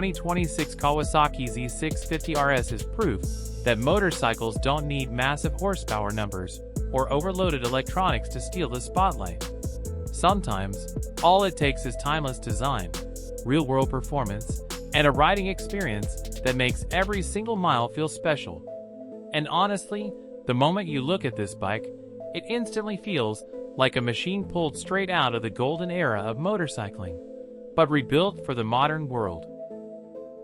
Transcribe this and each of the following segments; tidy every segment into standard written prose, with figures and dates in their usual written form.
2026 Kawasaki Z650RS is proof that motorcycles don't need massive horsepower numbers or overloaded electronics to steal the spotlight. Sometimes, all it takes is timeless design, real-world performance, and a riding experience that makes every single mile feel special. And honestly, the moment you look at this bike, it instantly feels like a machine pulled straight out of the golden era of motorcycling, but rebuilt for the modern world.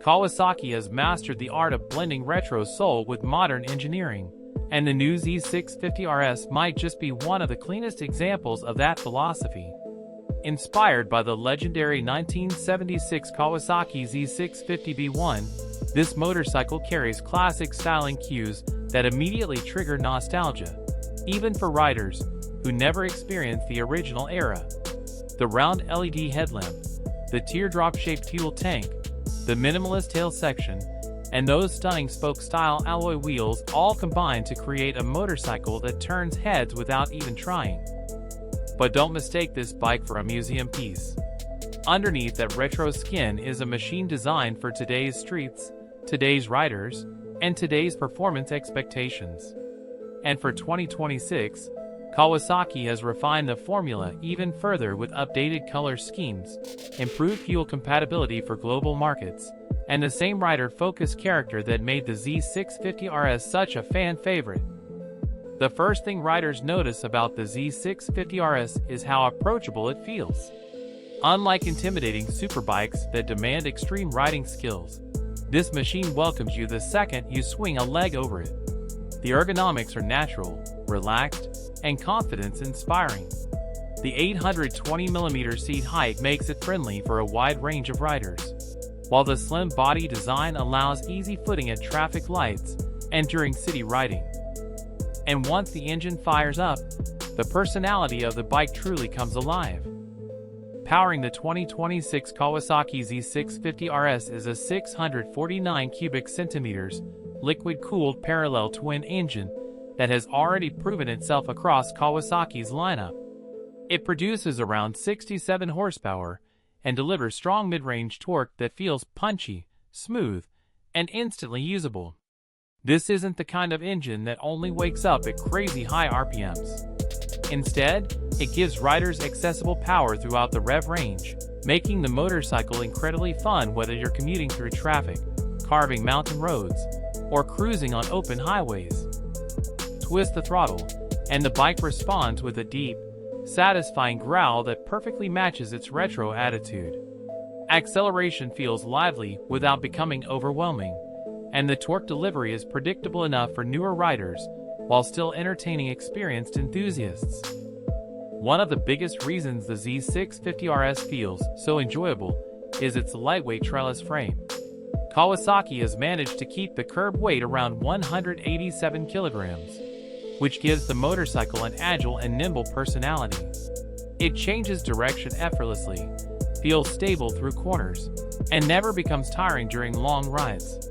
Kawasaki has mastered the art of blending retro soul with modern engineering, and the new Z650RS might just be one of the cleanest examples of that philosophy. Inspired by the legendary 1976 Kawasaki Z650B1, this motorcycle carries classic styling cues that immediately trigger nostalgia, even for riders who never experienced the original era. The round LED headlamp, the teardrop-shaped fuel tank, the minimalist tail section, and those stunning spoke-style alloy wheels all combine to create a motorcycle that turns heads without even trying. But don't mistake this bike for a museum piece. Underneath that retro skin is a machine designed for today's streets, today's riders, and today's performance expectations. And for 2026, Kawasaki has refined the formula even further with updated color schemes, improved fuel compatibility for global markets, and the same rider-focused character that made the Z650RS such a fan favorite. The first thing riders notice about the Z650RS is how approachable it feels. Unlike intimidating superbikes that demand extreme riding skills, this machine welcomes you the second you swing a leg over it. The ergonomics are natural, relaxed, and confidence-inspiring. The 820mm seat height makes it friendly for a wide range of riders, while the slim body design allows easy footing at traffic lights and during city riding. And once the engine fires up, the personality of the bike truly comes alive. Powering the 2026 Kawasaki Z650RS is a 649 cubic centimeters liquid-cooled parallel twin engine that has already proven itself across Kawasaki's lineup. It produces around 67 horsepower and delivers strong mid-range torque that feels punchy, smooth, and instantly usable. This isn't the kind of engine that only wakes up at crazy high RPMs. Instead, it gives riders accessible power throughout the rev range, making the motorcycle incredibly fun whether you're commuting through traffic, carving mountain roads, or cruising on open highways. Twist the throttle, and the bike responds with a deep, satisfying growl that perfectly matches its retro attitude. Acceleration feels lively without becoming overwhelming, and the torque delivery is predictable enough for newer riders while still entertaining experienced enthusiasts. One of the biggest reasons the Z650RS feels so enjoyable is its lightweight trellis frame. Kawasaki has managed to keep the curb weight around 187 kilograms, which gives the motorcycle an agile and nimble personality. It changes direction effortlessly, feels stable through corners, and never becomes tiring during long rides.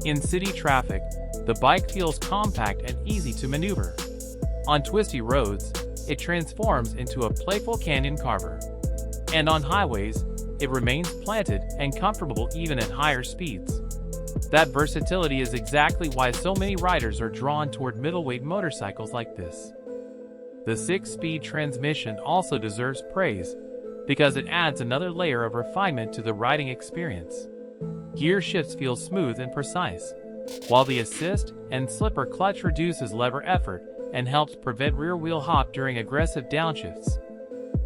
In city traffic, the bike feels compact and easy to maneuver. On twisty roads, it transforms into a playful canyon carver. And on highways, it remains planted and comfortable even at higher speeds. That versatility is exactly why so many riders are drawn toward middleweight motorcycles like this. The 6-speed transmission also deserves praise because it adds another layer of refinement to the riding experience. Gear shifts feel smooth and precise, while the assist and slipper clutch reduces lever effort and helps prevent rear-wheel hop during aggressive downshifts.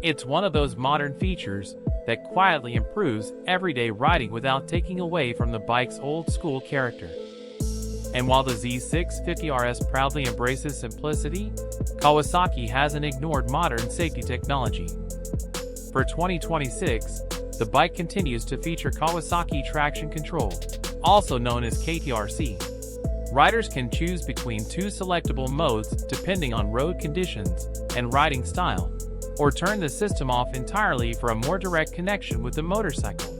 It's one of those modern features that quietly improves everyday riding without taking away from the bike's old-school character. And while the Z650RS proudly embraces simplicity, Kawasaki hasn't ignored modern safety technology. For 2026, the bike continues to feature Kawasaki Traction Control, also known as KTRC. Riders can choose between two selectable modes depending on road conditions and riding style, or turn the system off entirely for a more direct connection with the motorcycle.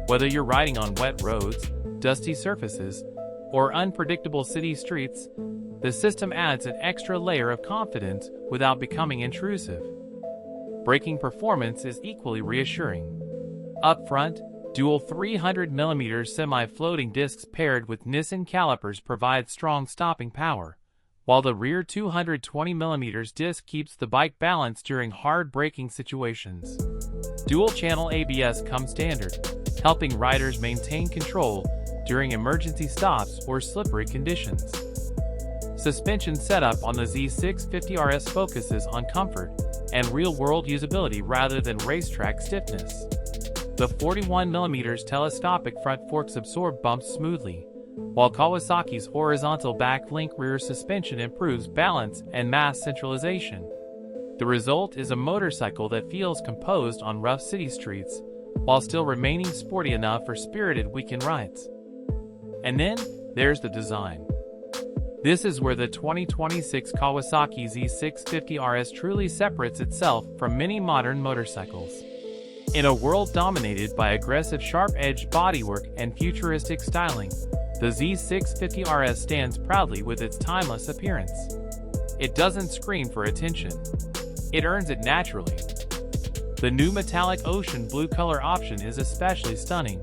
Whether you're riding on wet roads, dusty surfaces, or unpredictable city streets, the system adds an extra layer of confidence without becoming intrusive. Braking performance is equally reassuring. Up front, Dual 300mm semi-floating discs paired with Nissan calipers provide strong stopping power, while the rear 220mm disc keeps the bike balanced during hard braking situations. Dual-channel ABS comes standard, helping riders maintain control during emergency stops or slippery conditions. Suspension setup on the Z650RS focuses on comfort and real-world usability rather than racetrack stiffness. The 41mm telescopic front forks absorb bumps smoothly, while Kawasaki's horizontal back-link rear suspension improves balance and mass centralization. The result is a motorcycle that feels composed on rough city streets, while still remaining sporty enough for spirited weekend rides. And then, there's the design. This is where the 2026 Kawasaki Z650RS truly separates itself from many modern motorcycles. In a world dominated by aggressive sharp-edged bodywork and futuristic styling, the Z650RS stands proudly with its timeless appearance. It doesn't scream for attention. It earns it naturally. The new metallic ocean blue color option is especially stunning,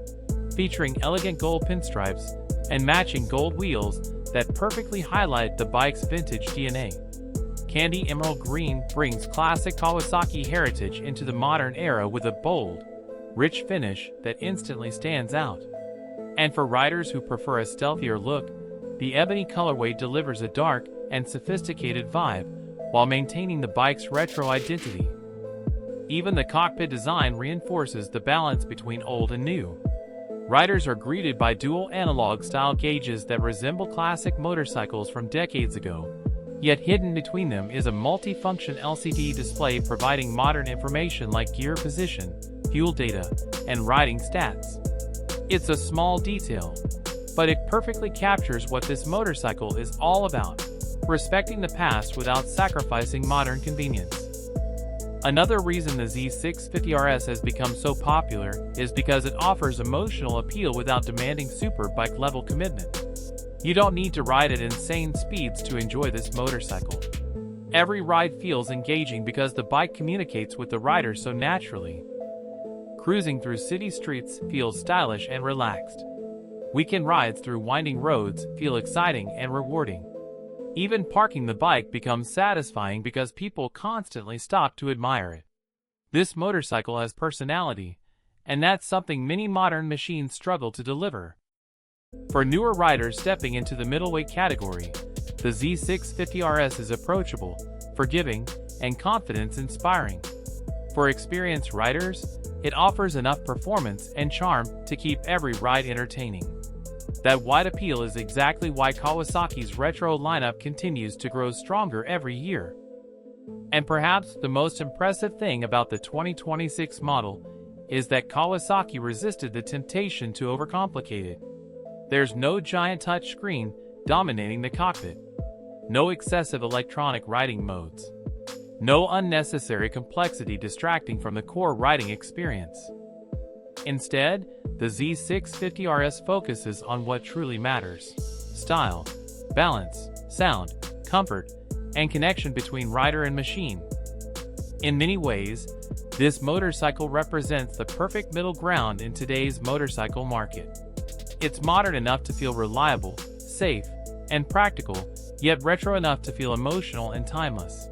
featuring elegant gold pinstripes and matching gold wheels that perfectly highlight the bike's vintage DNA. Candy emerald green brings classic Kawasaki heritage into the modern era with a bold, rich finish that instantly stands out. And for riders who prefer a stealthier look, the ebony colorway delivers a dark and sophisticated vibe while maintaining the bike's retro identity. Even the cockpit design reinforces the balance between old and new. Riders are greeted by dual analog-style gauges that resemble classic motorcycles from decades ago, yet hidden between them is a multi-function LCD display providing modern information like gear position, fuel data, and riding stats. It's a small detail, but it perfectly captures what this motorcycle is all about, respecting the past without sacrificing modern convenience. Another reason the Z650RS has become so popular is because it offers emotional appeal without demanding superbike level commitment. You don't need to ride at insane speeds to enjoy this motorcycle. Every ride feels engaging because the bike communicates with the rider so naturally. Cruising through city streets feels stylish and relaxed. Weekend rides through winding roads feel exciting and rewarding. Even parking the bike becomes satisfying because people constantly stop to admire it. This motorcycle has personality, and that's something many modern machines struggle to deliver. For newer riders stepping into the middleweight category, the Z650RS is approachable, forgiving, and confidence-inspiring. For experienced riders, it offers enough performance and charm to keep every ride entertaining. That wide appeal is exactly why Kawasaki's retro lineup continues to grow stronger every year. And perhaps the most impressive thing about the 2026 model is that Kawasaki resisted the temptation to overcomplicate it. There's no giant touchscreen dominating the cockpit, no excessive electronic riding modes, no unnecessary complexity distracting from the core riding experience. Instead, the Z650RS focuses on what truly matters: style, balance, sound, comfort, and connection between rider and machine. In many ways, this motorcycle represents the perfect middle ground in today's motorcycle market. It's modern enough to feel reliable, safe, and practical, yet retro enough to feel emotional and timeless.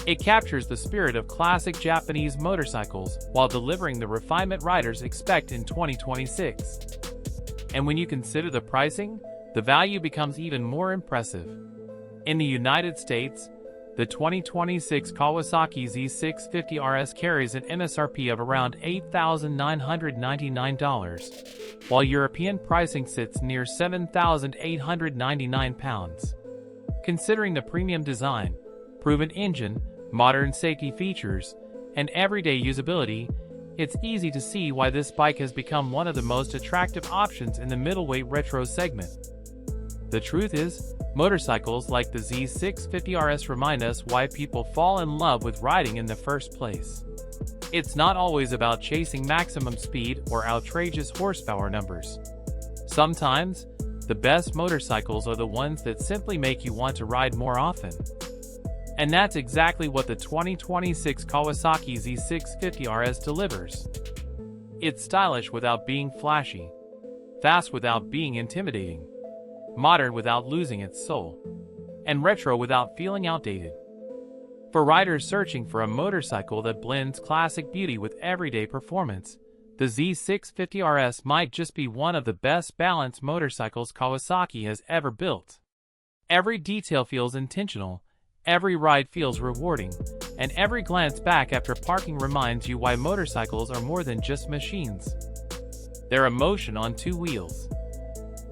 It captures the spirit of classic Japanese motorcycles while delivering the refinement riders expect in 2026. And when you consider the pricing, the value becomes even more impressive. In the United States, the 2026 Kawasaki Z650RS carries an MSRP of around $8,999, while European pricing sits near £7,899. Considering the premium design, proven engine, modern safety features, and everyday usability, it's easy to see why this bike has become one of the most attractive options in the middleweight retro segment. The truth is, motorcycles like the Z650RS remind us why people fall in love with riding in the first place. It's not always about chasing maximum speed or outrageous horsepower numbers. Sometimes, the best motorcycles are the ones that simply make you want to ride more often. And that's exactly what the 2026 Kawasaki Z650RS delivers. It's stylish without being flashy, fast without being intimidating, modern without losing its soul, and retro without feeling outdated. For riders searching for a motorcycle that blends classic beauty with everyday performance, the Z650RS might just be one of the best balanced motorcycles Kawasaki has ever built. Every detail feels intentional, every ride feels rewarding, and every glance back after parking reminds you why motorcycles are more than just machines. They're emotion on two wheels.